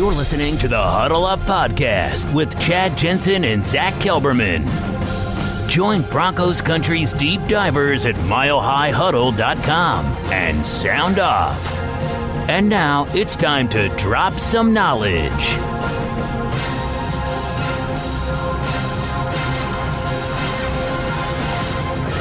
You're listening to the Huddle Up Podcast with Chad Jensen and Zack Kelberman. Join Broncos Country's deep divers at milehighhuddle.com and sound off. And now it's time to drop some knowledge.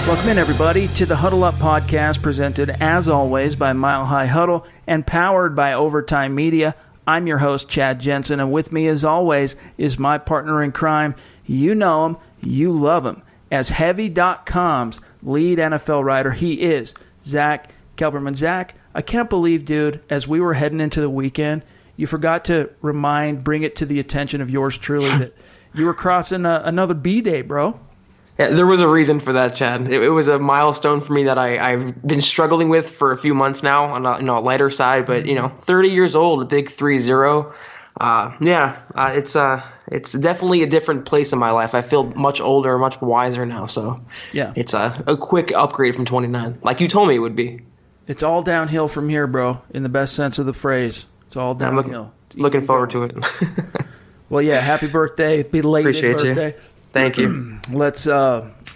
Welcome in, everybody, to the Huddle Up Podcast, presented, as always, by Mile High Huddle and powered by Overtime Media. I'm your host, Chad Jensen, and with me, as always, is my partner in crime. You know him, you love him. As Heavy.com's lead NFL writer, he is Zack Kelberman. Zack, I can't believe, dude, as we were heading into the weekend, you forgot to bring it to the attention of yours truly that you were crossing another B-Day, bro. Yeah, there was a reason for that, Chad. It was a milestone for me that I've been struggling with for a few months now on a lighter side. But, 30 years old, a big 3-0. It's definitely a different place in my life. I feel much older, much wiser now. So yeah, it's a quick upgrade from 29, like you told me it would be. It's all downhill from here, bro, in the best sense of the phrase. It's all downhill. Looking forward to it. Well, yeah, happy birthday. Belated birthday. You. Thank you. We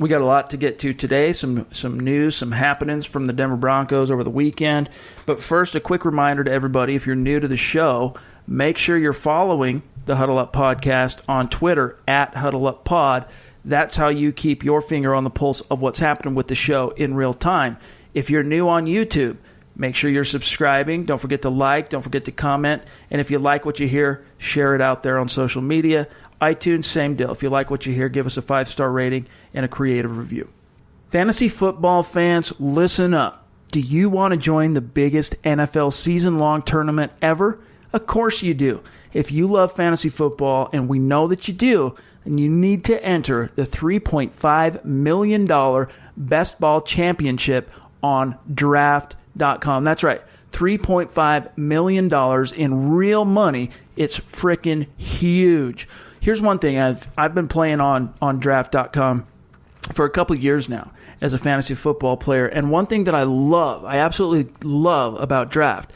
got a lot to get to today, some news, some happenings from the Denver Broncos over the weekend. But first, a quick reminder to everybody, if you're new to the show, make sure you're following the Huddle Up Podcast on Twitter, at Huddle Up Pod. That's how you keep your finger on the pulse of what's happening with the show in real time. If you're new on YouTube, make sure you're subscribing. Don't forget to like. Don't forget to comment. And if you like what you hear, share it out there on social media. iTunes, same deal. If you like what you hear, give us a 5-star rating and a creative review. Fantasy football fans, listen up. Do you want to join the biggest NFL season-long tournament ever? Of course you do. If you love fantasy football, and we know that you do, then you need to enter the $3.5 million Best Ball Championship on draft.com. That's right. $3.5 million in real money. It's freaking huge. Here's one thing. I've been playing on draft.com for a couple of years now as a fantasy football player. And one thing that I absolutely love about draft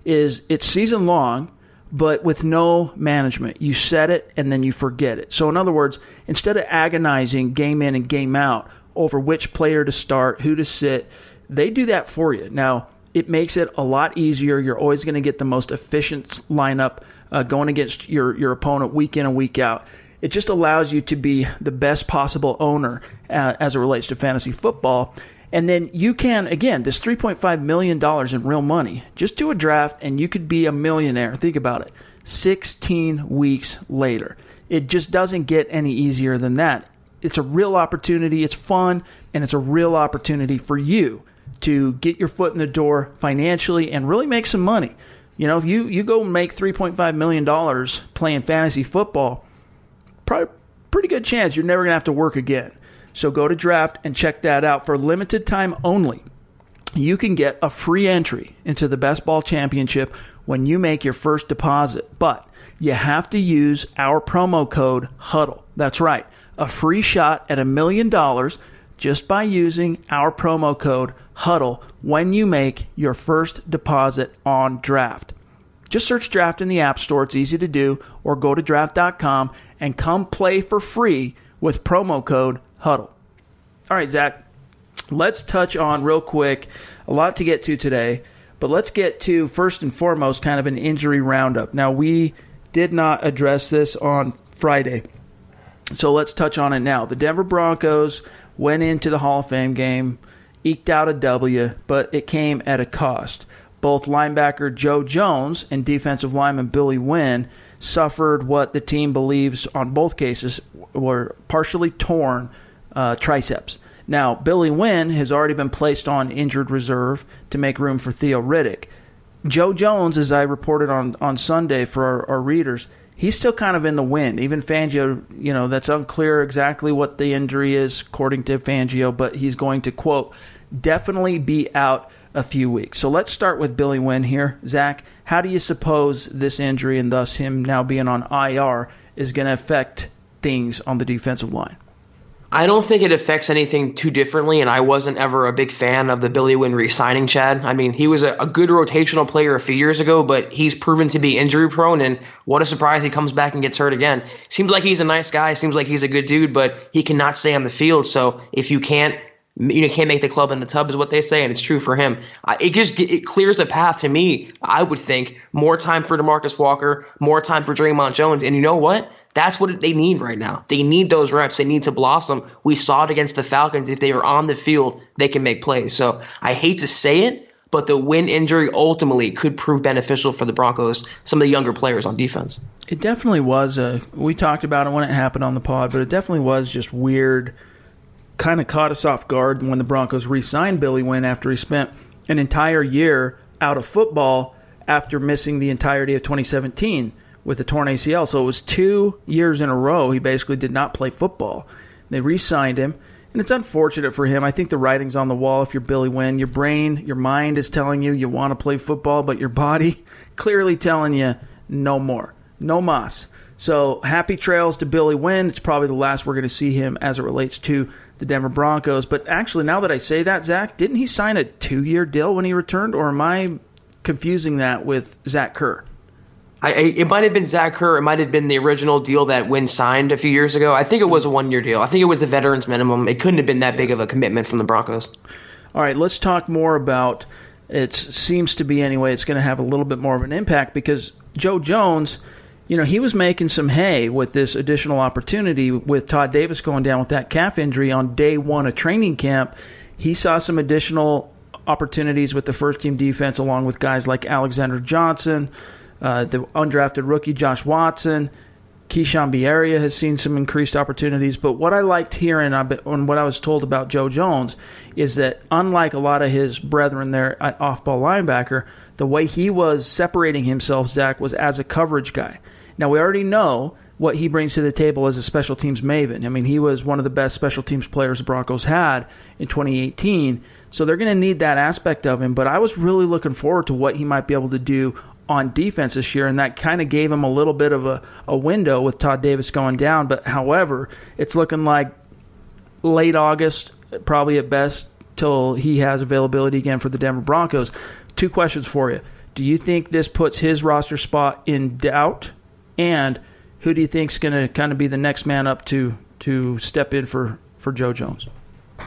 is it's season long, but with no management. You set it and then you forget it. So in other words, instead of agonizing game in and game out over which player to start, who to sit, they do that for you. Now, it makes it a lot easier. You're always going to get the most efficient lineup going against your opponent week in and week out. It just allows you to be the best possible owner as it relates to fantasy football. And then you can, again, this $3.5 million in real money, just do a draft and you could be a millionaire. Think about it. 16 weeks later. It just doesn't get any easier than that. It's a real opportunity. It's fun, and it's a real opportunity for you to get your foot in the door financially and really make some money. If you go make $3.5 million playing fantasy football, probably pretty good chance you're never going to have to work again. So go to Draft and check that out. For limited time only, you can get a free entry into the Best Ball Championship when you make your first deposit. But you have to use our promo code HUDDLE. That's right, a free shot at $1 million just by using our promo code HUDDLE when you make your first deposit on Draft. Just search Draft in the App Store. It's easy to do. Or go to draft.com and come play for free with promo code HUDDLE. All right, Zach, let's touch on real quick, a lot to get to today, but let's get to, first and foremost, kind of an injury roundup. Now, we did not address this on Friday, so let's touch on it now. The Denver Broncos went into the Hall of Fame game, eked out a W, but it came at a cost. Both linebacker Joe Jones and defensive lineman Billy Winn suffered what the team believes on both cases were partially torn triceps. Now, Billy Winn has already been placed on injured reserve to make room for Theo Riddick. Joe Jones, as I reported on Sunday for our readers, he's still kind of in the wind. Even Fangio, that's unclear exactly what the injury is, according to Fangio, but he's going to, quote, definitely be out a few weeks. So let's start with Billy Winn here. Zach, how do you suppose this injury, and thus him now being on IR, is going to affect things on the defensive line? I don't think it affects anything too differently, and I wasn't ever a big fan of the Billy Winn re-signing, Chad. I mean, he was a good rotational player a few years ago, but he's proven to be injury-prone, and what a surprise he comes back and gets hurt again. Seems like he's a nice guy, seems like he's a good dude, but he cannot stay on the field, so if you can't make the club in the tub is what they say, and it's true for him. It clears the path to me, I would think. More time for DeMarcus Walker, more time for Draymond Jones, and you know what? That's what they need right now. They need those reps. They need to blossom. We saw it against the Falcons. If they are on the field, they can make plays. So I hate to say it, but the Winn injury ultimately could prove beneficial for the Broncos, some of the younger players on defense. It definitely was. We talked about it when it happened on the pod, but it definitely was just weird. Kind of caught us off guard when the Broncos re-signed Billy Winn after he spent an entire year out of football after missing the entirety of 2017 with a torn ACL. So it was 2 years in a row he basically did not play football. They re-signed him, and it's unfortunate for him. I think the writing's on the wall if you're Billy Winn. Your brain, your mind is telling you want to play football, but your body clearly telling you no more, no mas. So happy trails to Billy Winn. It's probably the last we're going to see him as it relates to the Denver Broncos. But actually, now that I say that, Zach, didn't he sign a 2-year deal when he returned, or am I confusing that with Zach Kerr? It might have been Zach Kerr. It might have been the original deal that Winn signed a few years ago. I think it was a 1-year deal. I think it was the veterans minimum. It couldn't have been that big of a commitment from the Broncos. All right, let's talk more about it. Seems to be, anyway, it's going to have a little bit more of an impact because Joe Jones, he was making some hay with this additional opportunity with Todd Davis going down with that calf injury on day one of training camp. He saw some additional opportunities with the first-team defense along with guys like Alexander Johnson, the undrafted rookie Josh Watson. Keyshawn Bierria has seen some increased opportunities. But what I liked hearing on what I was told about Joe Jones is that unlike a lot of his brethren there at off-ball linebacker, the way he was separating himself, Zach, was as a coverage guy. Now, we already know what he brings to the table as a special teams maven. I mean, he was one of the best special teams players the Broncos had in 2018. So they're going to need that aspect of him. But I was really looking forward to what he might be able to do on defense this year, and that kind of gave him a little bit of a window with Todd Davis going down. But however, it's looking like late August, probably at best, till he has availability again for the Denver Broncos. 2 questions for you. Do you think this puts his roster spot in doubt? And who do you think is going to kind of be the next man up to step in for Joe Jones?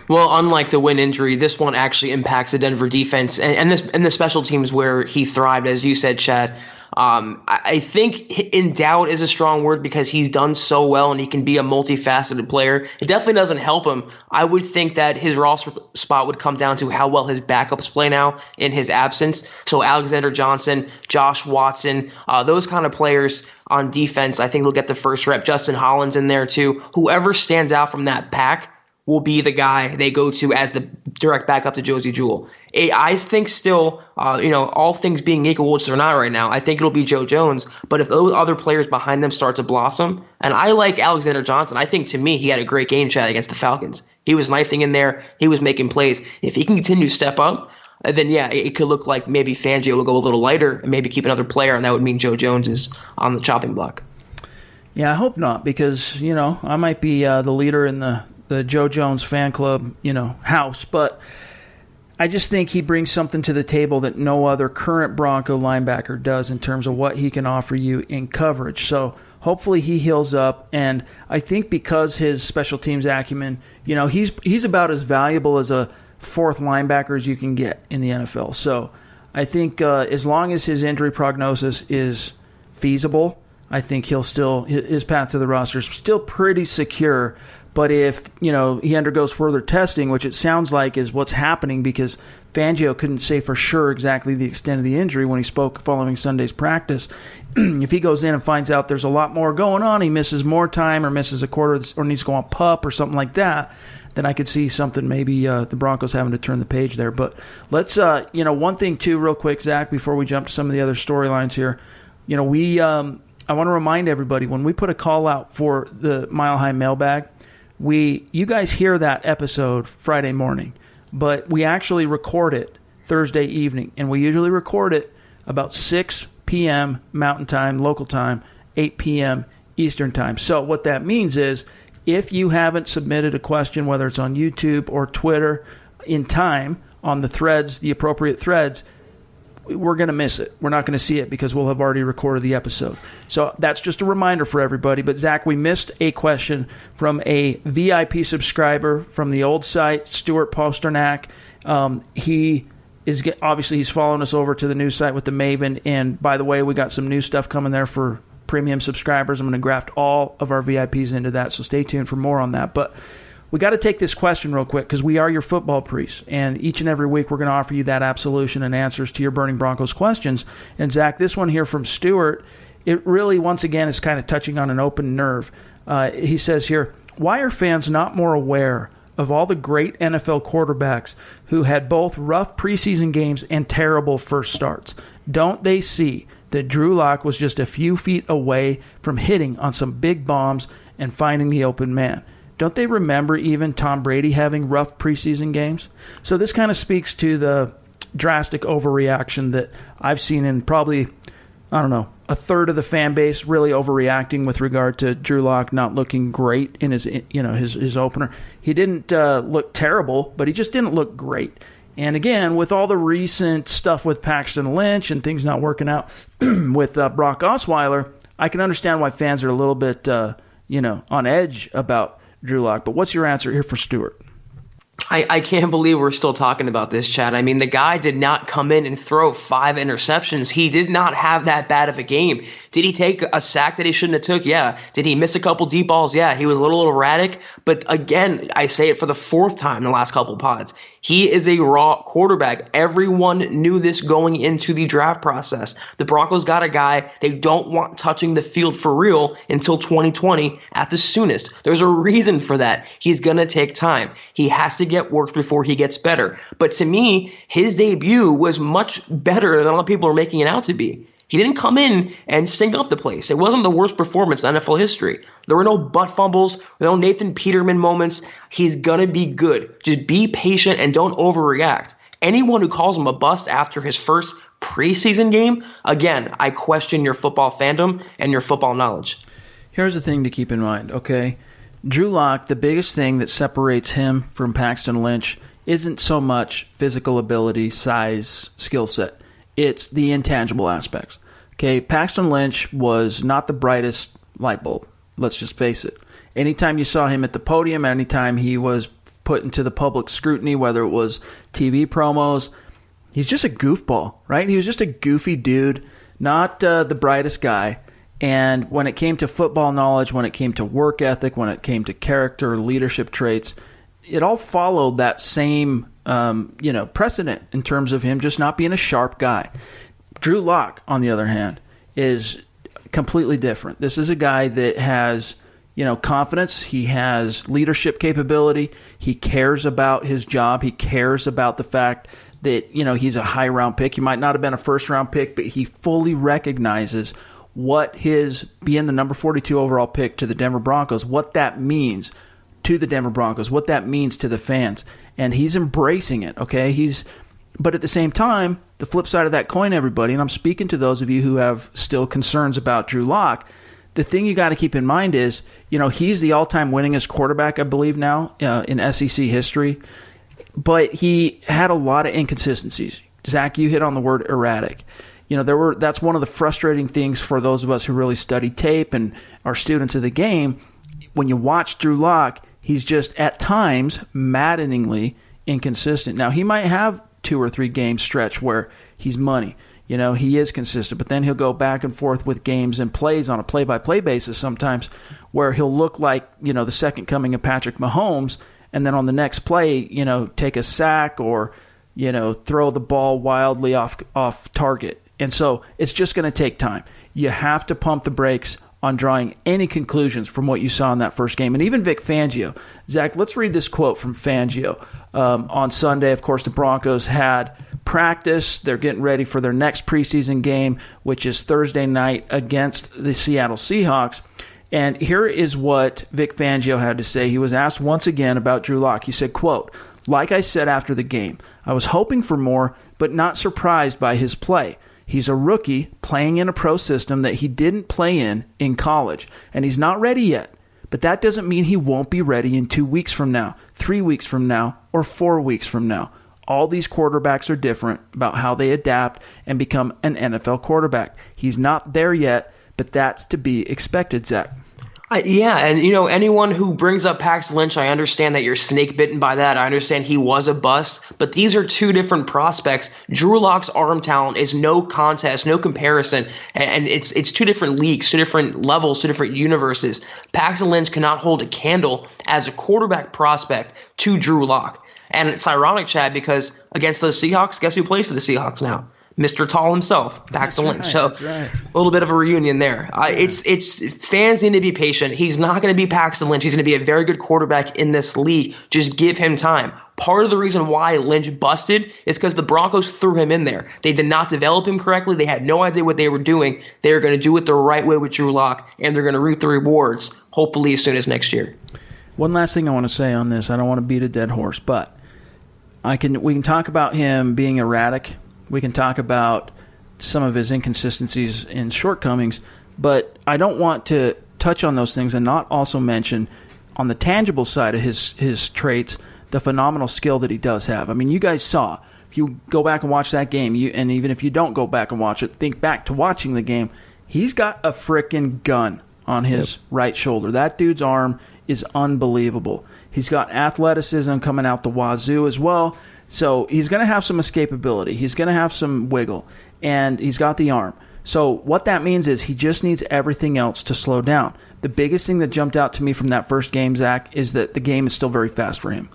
Well, unlike the Winn injury, this one actually impacts the Denver defense and the special teams where he thrived, as you said, Chad. I think in doubt is a strong word because he's done so well and he can be a multifaceted player. It definitely doesn't help him. I would think that his roster spot would come down to how well his backups play now in his absence. So Alexander Johnson, Josh Watson, those kind of players on defense, I think they'll get the first rep. Justin Hollins in there too. Whoever stands out from that pack will be the guy they go to as the direct backup to Josie Jewell. I think still, all things being equal, which they're not right now, I think it'll be Joe Jones. But if those other players behind them start to blossom, and I like Alexander Johnson, I think to me he had a great game, Chad, against the Falcons. He was knifing in there. He was making plays. If he can continue to step up, then yeah, it could look like maybe Fangio will go a little lighter and maybe keep another player, and that would mean Joe Jones is on the chopping block. Yeah, I hope not, because, I might be the leader in the Joe Jones fan club, house. But I just think he brings something to the table that no other current Bronco linebacker does in terms of what he can offer you in coverage. So hopefully he heals up. And I think because his special teams acumen, he's about as valuable as a fourth linebacker as you can get in the NFL. So I think as long as his injury prognosis is feasible, I think his path to the roster is still pretty secure. But if, he undergoes further testing, which it sounds like is what's happening because Fangio couldn't say for sure exactly the extent of the injury when he spoke following Sunday's practice. If he goes in and finds out there's a lot more going on, he misses more time or misses a quarter or needs to go on PUP or something like that, then I could see something maybe the Broncos having to turn the page there. But let's, one thing too real quick, Zach, before we jump to some of the other storylines here. I want to remind everybody, when we put a call out for the Mile High Mailbag, you guys hear that episode Friday morning, but we actually record it Thursday evening, and we usually record it about 6 p.m. Mountain Time, local time, 8 p.m. Eastern Time. So what that means is if you haven't submitted a question, whether it's on YouTube or Twitter, in time on the threads, the appropriate threads, we're going to miss it. We're not going to see it because we'll have already recorded the episode. So that's just a reminder for everybody. But, Zach, we missed a question from a VIP subscriber from the old site, Stuart Posternak. He's following us over to the new site with the Maven. And, by the way, we got some new stuff coming there for premium subscribers. I'm going to graft all of our VIPs into that, so stay tuned for more on that. But we got to take this question real quick because we are your football priests, and each and every week we're going to offer you that absolution and answers to your burning Broncos questions. And, Zach, this one here from Stuart, it really, once again, is kind of touching on an open nerve. He says here, why are fans not more aware of all the great NFL quarterbacks who had both rough preseason games and terrible first starts? Don't they see that Drew Lock was just a few feet away from hitting on some big bombs and finding the open man? Don't they remember even Tom Brady having rough preseason games? So this kind of speaks to the drastic overreaction that I've seen in probably, a third of the fan base really overreacting with regard to Drew Lock not looking great in his opener. He didn't look terrible, but he just didn't look great. And again, with all the recent stuff with Paxton Lynch and things not working out with Brock Osweiler, I can understand why fans are a little bit, on edge about Drew Lock. But what's your answer here for Stuart? I can't believe we're still talking about this, Chad. I mean, the guy did not come in and throw 5 interceptions. He did not have that bad of a game. Did he take a sack that he shouldn't have took? Yeah. Did he miss a couple deep balls? Yeah. He was a little erratic. But again, I say it for the 4th time in the last couple pods. He is a raw quarterback. Everyone knew this going into the draft process. The Broncos got a guy they don't want touching the field for real until 2020 at the soonest. There's a reason for that. He's going to take time. He has to get work before he gets better. But to me, his debut was much better than a lot of people are making it out to be. He didn't come in and sing up the place. It wasn't the worst performance in NFL history. There were no butt fumbles, no Nathan Peterman moments. He's going to be good. Just be patient and don't overreact. Anyone who calls him a bust after his first preseason game, again, I question your football fandom and your football knowledge. Here's the thing to keep in mind, okay? Drew Lock, the biggest thing that separates him from Paxton Lynch isn't so much physical ability, size, skill set. It's the intangible aspects. Okay, Paxton Lynch was not the brightest light bulb. Let's just face it. Anytime you saw him at the podium, anytime he was put into the public scrutiny, whether it was TV promos, he's just a goofball, right? He was just a goofy dude, not the brightest guy. And when it came to football knowledge, when it came to work ethic, when it came to character, leadership traits, it all followed that same precedent in terms of him just not being a sharp guy. Drew Lock, on the other hand, is completely different. This is a guy that has, confidence. He has leadership capability. He cares about his job. He cares about the fact that, he's a high round pick. He might not have been a first round pick, but he fully recognizes what his being the number 42 overall pick to the Denver Broncos, what that means to the Denver Broncos, what that means to the fans. And he's embracing it, okay? But at the same time, the flip side of that coin, everybody, and I'm speaking to those of you who have still concerns about Drew Lock, the thing you got to keep in mind is, he's the all-time winningest quarterback, I believe now, in SEC history. But he had a lot of inconsistencies. Zach, you hit on the word erratic. That's one of the frustrating things for those of us who really study tape and are students of the game. When you watch Drew Lock, he's just at times maddeningly inconsistent. Now, he might have 2 or 3 game stretch where he's money. He is consistent, but then he'll go back and forth with games and plays on a play-by-play basis sometimes where he'll look like, the second coming of Patrick Mahomes, and then on the next play, take a sack or, throw the ball wildly off target. And so it's just going to take time. You have to pump the brakes on drawing any conclusions from what you saw in that first game. And even Vic Fangio. Zach, let's read this quote from Fangio. On Sunday, of course, the Broncos had practice. They're getting ready for their next preseason game, which is Thursday night against the Seattle Seahawks. And here is what Vic Fangio had to say. He was asked once again about Drew Lock. He said, quote, "Like I said after the game, I was hoping for more, but not surprised by his play. He's a rookie playing in a pro system that he didn't play in college, and he's not ready yet. But that doesn't mean he won't be ready in 2 weeks from now, 3 weeks from now, or 4 weeks from now. All these quarterbacks are different about how they adapt and become an NFL quarterback. He's not there yet, but that's to be expected, Zach. Yeah, and anyone who brings up Paxton Lynch, I understand that you're snake bitten by that. I understand he was a bust, but these are two different prospects. Drew Lock's arm talent is no contest, no comparison, and it's two different leagues, two different levels, two different universes. Paxton Lynch cannot hold a candle as a quarterback prospect to Drew Lock. And it's ironic, Chad, because against those Seahawks, guess who plays for the Seahawks now? Mr. Tall himself, Paxton Lynch. So a little bit of a reunion there. It's fans need to be patient. He's not going to be Paxton Lynch. He's going to be a very good quarterback in this league. Just give him time. Part of the reason why Lynch busted is because the Broncos threw him in there. They did not develop him correctly. They had no idea what they were doing. They were going to do it the right way with Drew Lock, and they're going to reap the rewards, hopefully as soon as next year. One last thing I want to say on this. I don't want to beat a dead horse, but we can talk about him being erratic. We can talk about some of his inconsistencies and shortcomings, but I don't want to touch on those things and not also mention on the tangible side of his traits the phenomenal skill that he does have. I mean, you guys saw, if you go back and watch that game, and even if you don't go back and watch it, think back to watching the game, he's got a frickin' gun on his right shoulder. That dude's arm is unbelievable. He's got athleticism coming out the wazoo as well. So he's going to have some escapability. He's going to have some wiggle. And he's got the arm. So what that means is he just needs everything else to slow down. The biggest thing that jumped out to me from that first game, Zach, is that the game is still very fast for him.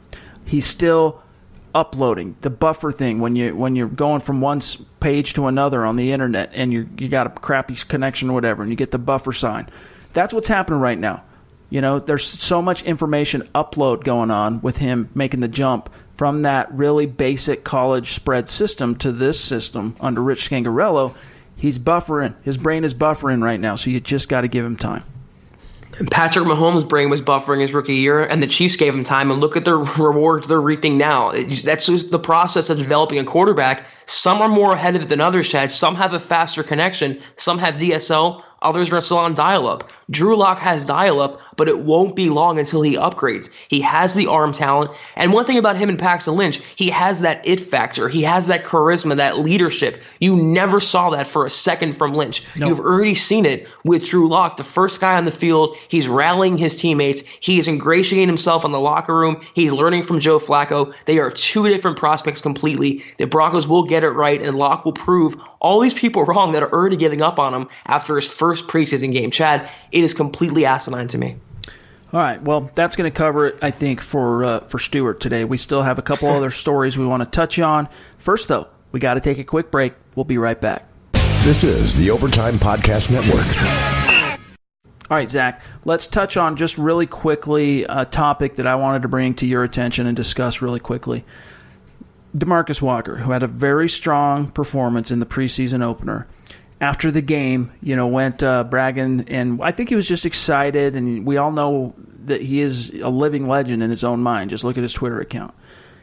He's still uploading. The buffer thing, when you're going from one page to another on the internet and you got a crappy connection or whatever, and you get the buffer sign. That's what's happening right now. There's so much information upload going on with him making the jump from that really basic college spread system to this system under Rich Scangarello. He's buffering. His brain is buffering right now, so you just got to give him time. Patrick Mahomes' brain was buffering his rookie year, and the Chiefs gave him time, and look at the rewards they're reaping now. That's just the process of developing a quarterback. Some are more ahead of it than others, Chad. Some have a faster connection. Some have DSL. Others are still on dial-up. Drew Lock has dial-up, but it won't be long until he upgrades. He has the arm talent. And one thing about him and Paxton Lynch, he has that it factor. He has that charisma, that leadership. You never saw that for a second from Lynch. Nope. You've already seen it with Drew Lock, the first guy on the field. He's rallying his teammates. He is ingratiating himself in the locker room. He's learning from Joe Flacco. They are two different prospects completely. The Broncos will get it right, and Lock will prove all these people wrong that are already giving up on him after his first preseason game. Chad, it is completely asinine to me. All right, well, that's going to cover it, I think, for Stuart today. We still have a couple other stories we want to touch on. First, though, we got to take a quick break. We'll be right back. This is the Overtime Podcast Network. All right, Zach, let's touch on just really quickly a topic that I wanted to bring to your attention and discuss really quickly. DeMarcus Walker, who had a very strong performance in the preseason opener, after the game, went bragging, and I think he was just excited, and we all know that he is a living legend in his own mind. Just look at his Twitter account.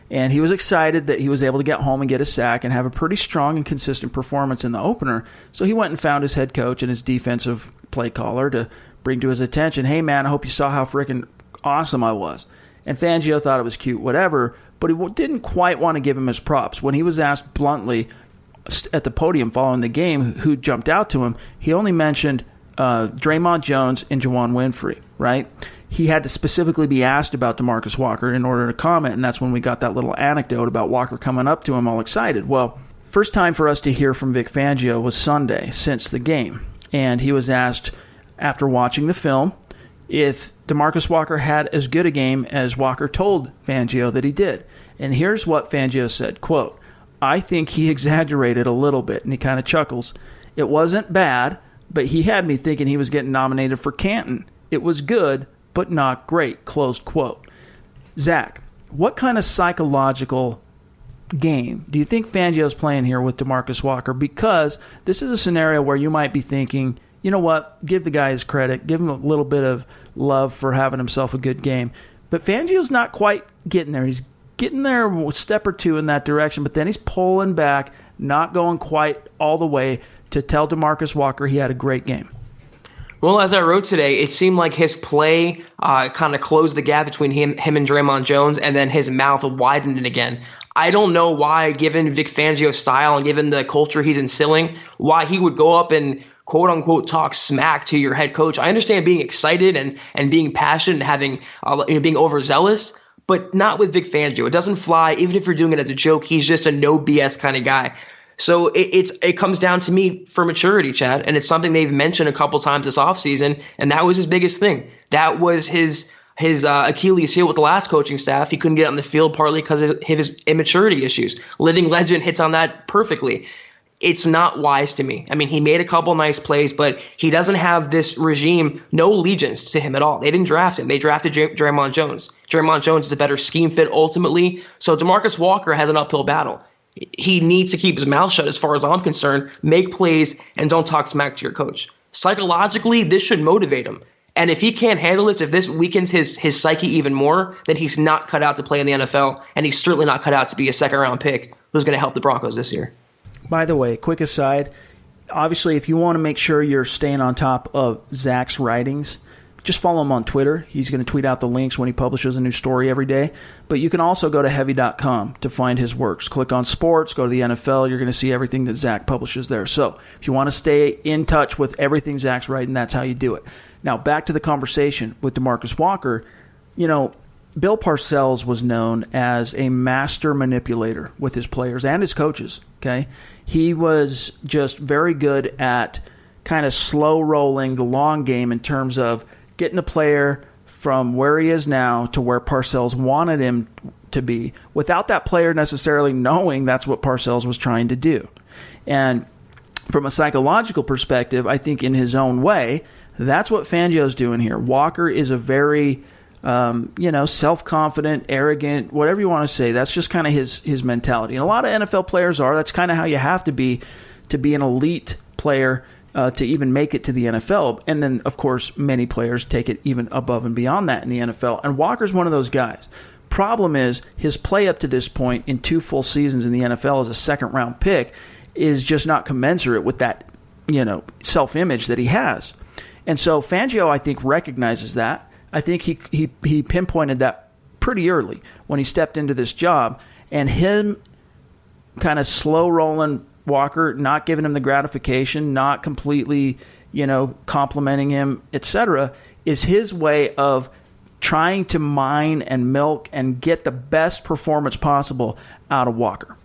And he was excited that he was able to get home and get a sack and have a pretty strong and consistent performance in the opener. So he went and found his head coach and his defensive play caller to bring to his attention, hey, man, I hope you saw how freaking awesome I was. And Fangio thought it was cute, whatever, but he didn't quite want to give him his props. When he was asked bluntly at the podium following the game who jumped out to him, he only mentioned Draymond Jones and Juwan Winfrey, right? He had to specifically be asked about DeMarcus Walker in order to comment, and that's when we got that little anecdote about Walker coming up to him all excited. Well, first time for us to hear from Vic Fangio was Sunday since the game, and he was asked after watching the film if DeMarcus Walker had as good a game as Walker told Fangio that he did. And here's what Fangio said, quote, I think he exaggerated a little bit, and he kind of chuckles. It wasn't bad, but he had me thinking he was getting nominated for Canton. It was good, but not great, closed quote. Zach, what kind of psychological game do you think Fangio's playing here with DeMarcus Walker? Because this is a scenario where you might be thinking, you know what, give the guy his credit, give him a little bit of love for having himself a good game. But Fangio's not quite getting there. He's getting there a step or two in that direction, but then he's pulling back, not going quite all the way to tell DeMarcus Walker he had a great game. Well, as I wrote today, it seemed like his play kind of closed the gap between him and Draymond Jones, and then his mouth widened it again. I don't know why, given Vic Fangio's style and given the culture he's instilling, why he would go up and quote-unquote talk smack to your head coach. I understand being excited and being passionate and having being overzealous, but not with Vic Fangio. It doesn't fly, even if you're doing it as a joke. He's just a no BS kind of guy. So it comes down to me for maturity, Chad, and it's something they've mentioned a couple times this offseason, and that was his biggest thing. That was his Achilles heel with the last coaching staff. He couldn't get on the field partly because of his immaturity issues. Living Legend hits on that perfectly. It's not wise to me. I mean, he made a couple nice plays, but he doesn't have this regime, no allegiance to him at all. They didn't draft him. They drafted Draymond Jones. Draymond Jones is a better scheme fit ultimately. So DeMarcus Walker has an uphill battle. He needs to keep his mouth shut as far as I'm concerned, make plays, and don't talk smack to your coach. Psychologically, this should motivate him. And if he can't handle this, if this weakens his psyche even more, then he's not cut out to play in the NFL, and he's certainly not cut out to be a second-round pick who's going to help the Broncos this year. By the way, quick aside, obviously if you want to make sure you're staying on top of Zach's writings, just follow him on Twitter. He's going to tweet out the links when he publishes a new story every day. But you can also go to heavy.com to find his works. Click on sports, go to the NFL. You're going to see everything that Zach publishes there. So if you want to stay in touch with everything Zach's writing, that's how you do it. Now, back to the conversation with DeMarcus Walker. You know, Bill Parcells was known as a master manipulator with his players and his coaches. Okay, he was just very good at kind of slow rolling the long game in terms of getting a player from where he is now to where Parcells wanted him to be without that player necessarily knowing that's what Parcells was trying to do. And from a psychological perspective, I think in his own way, that's what Fangio's doing here. Walker is a very, self-confident, arrogant, whatever you want to say. That's just kind of his mentality. And a lot of NFL players are. That's kind of how you have to be an elite player to even make it to the NFL. And then, of course, many players take it even above and beyond that in the NFL. And Walker's one of those guys. Problem is, his play up to this point in 2 full seasons in the NFL as a second-round pick is just not commensurate with that, self-image that he has. And so Fangio, I think, recognizes that. I think he pinpointed that pretty early when he stepped into this job. And him kind of slow-rolling Walker, not giving him the gratification, not completely, complimenting him, etc., is his way of trying to mine and milk and get the best performance possible out of Walker.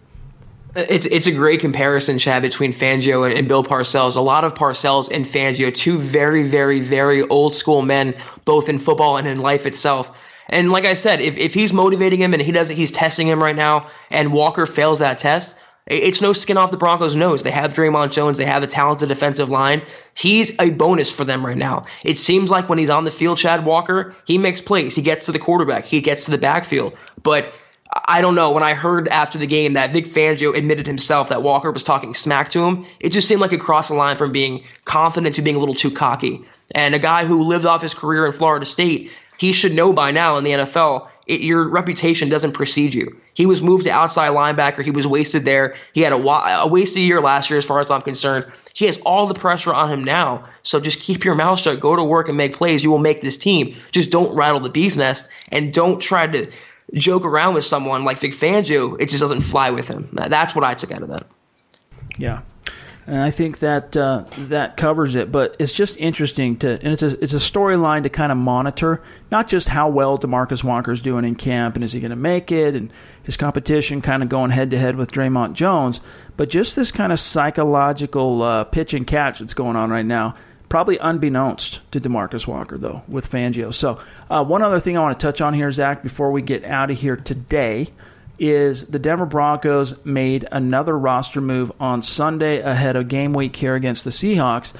It's a great comparison, Chad, between Fangio and Bill Parcells. A lot of Parcells and Fangio, two very, very, very old school men, both in football and in life itself. And like I said, if he's motivating him and he's testing him right now, and Walker fails that test, it's no skin off the Broncos' nose. They have Draymond Jones. They have a talented defensive line. He's a bonus for them right now. It seems like when he's on the field, Chad Walker, he makes plays. He gets to the quarterback. He gets to the backfield. But I don't know. When I heard after the game that Vic Fangio admitted himself that Walker was talking smack to him, it just seemed like it crossed the line from being confident to being a little too cocky. And a guy who lived off his career in Florida State, he should know by now in the NFL, your reputation doesn't precede you. He was moved to outside linebacker. He was wasted there. He had a wasted year last year as far as I'm concerned. He has all the pressure on him now. So just keep your mouth shut, go to work and make plays. You will make this team. Just don't rattle the bee's nest and don't try to joke around with someone like Vic Fangio. It just doesn't fly with him. That's what I took out of that. Yeah. And I think that that covers it, but it's just interesting and it's a storyline to kind of monitor, not just how well DeMarcus Walker's doing in camp and is he going to make it, and his competition kind of going head to head with Draymond Jones, but just this kind of psychological pitch and catch that's going on right now, probably unbeknownst to DeMarcus Walker though with Fangio. So one other thing I want to touch on here, Zach, before we get out of here today, is the Denver Broncos made another roster move on Sunday ahead of game week here against the Seahawks.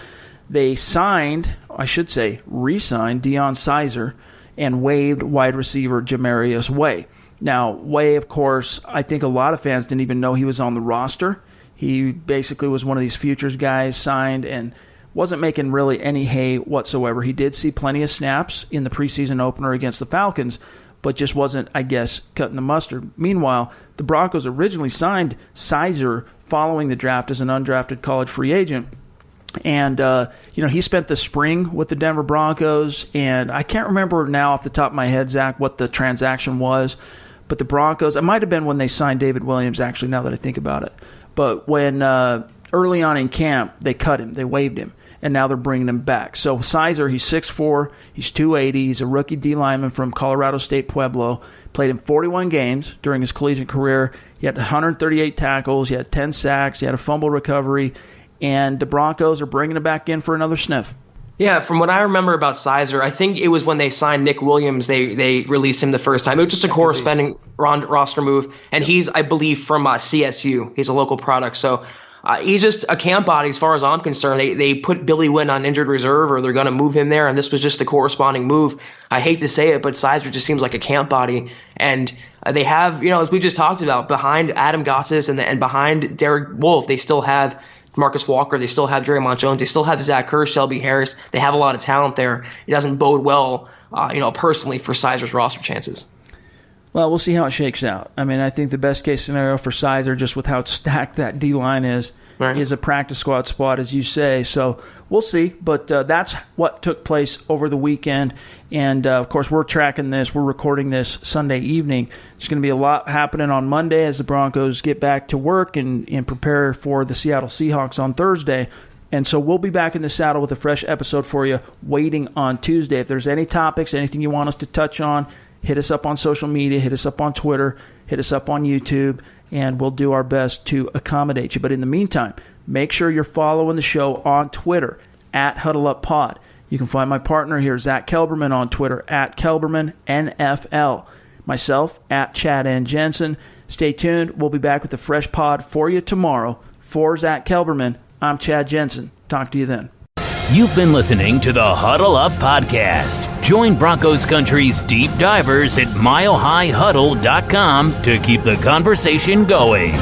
They re-signed Deion Sizer and waived wide receiver Jamarius Way. Now, Way, of course, I think a lot of fans didn't even know he was on the roster. He basically was one of these futures guys signed and wasn't making really any hay whatsoever. He did see plenty of snaps in the preseason opener against the Falcons, but just wasn't, I guess, cutting the mustard. Meanwhile, the Broncos originally signed Sizer following the draft as an undrafted college free agent, And, he spent the spring with the Denver Broncos, and I can't remember now off the top of my head, Zach, what the transaction was. But the Broncos, it might have been when they signed David Williams, actually, now that I think about it. But when early on in camp, they cut him. They waived him. And now they're bringing him back. So Sizer, he's 6'4", he's 280, he's a rookie D lineman from Colorado State Pueblo. Played in 41 games during his collegiate career. He had 138 tackles, he had 10 sacks, he had a fumble recovery, and the Broncos are bringing him back in for another sniff. Yeah, from what I remember about Sizer, I think it was when they signed Nick Williams, they released him the first time. It was just a corresponding roster move, and he's, I believe, from CSU. He's a local product, so he's just a camp body as far as I'm concerned. They put Billy Winn on injured reserve, or they're going to move him there, and this was just the corresponding move. I hate to say it, but Sizer just seems like a camp body, and they have, as we just talked about, behind Adam Gotsis and behind Derek Wolfe, they still have DeMarcus Walker, they still have Draymond Jones, they still have Zach Ertz, Shelby Harris. They have a lot of talent there. It doesn't bode well, personally for Sizer's roster chances. Well, we'll see how it shakes out. I mean, I think the best case scenario for Sizer, just with how stacked that D-line is a practice squad spot, as you say. So we'll see. But that's what took place over the weekend. And, of course, we're tracking this. We're recording this Sunday evening. There's going to be a lot happening on Monday as the Broncos get back to work and prepare for the Seattle Seahawks on Thursday. And so we'll be back in the saddle with a fresh episode for you waiting on Tuesday. If there's any topics, anything you want us to touch on, hit us up on social media, hit us up on Twitter, hit us up on YouTube, and we'll do our best to accommodate you. But in the meantime, make sure you're following the show on Twitter, @HuddleUpPod. You can find my partner here, Zack Kelberman, on Twitter, @KelbermanNFL. Myself, @ChadNJensen. Stay tuned. We'll be back with a fresh pod for you tomorrow. For Zack Kelberman, I'm Chad Jensen. Talk to you then. You've been listening to the Huddle Up Podcast. Join Broncos Country's deep divers at milehighhuddle.com to keep the conversation going.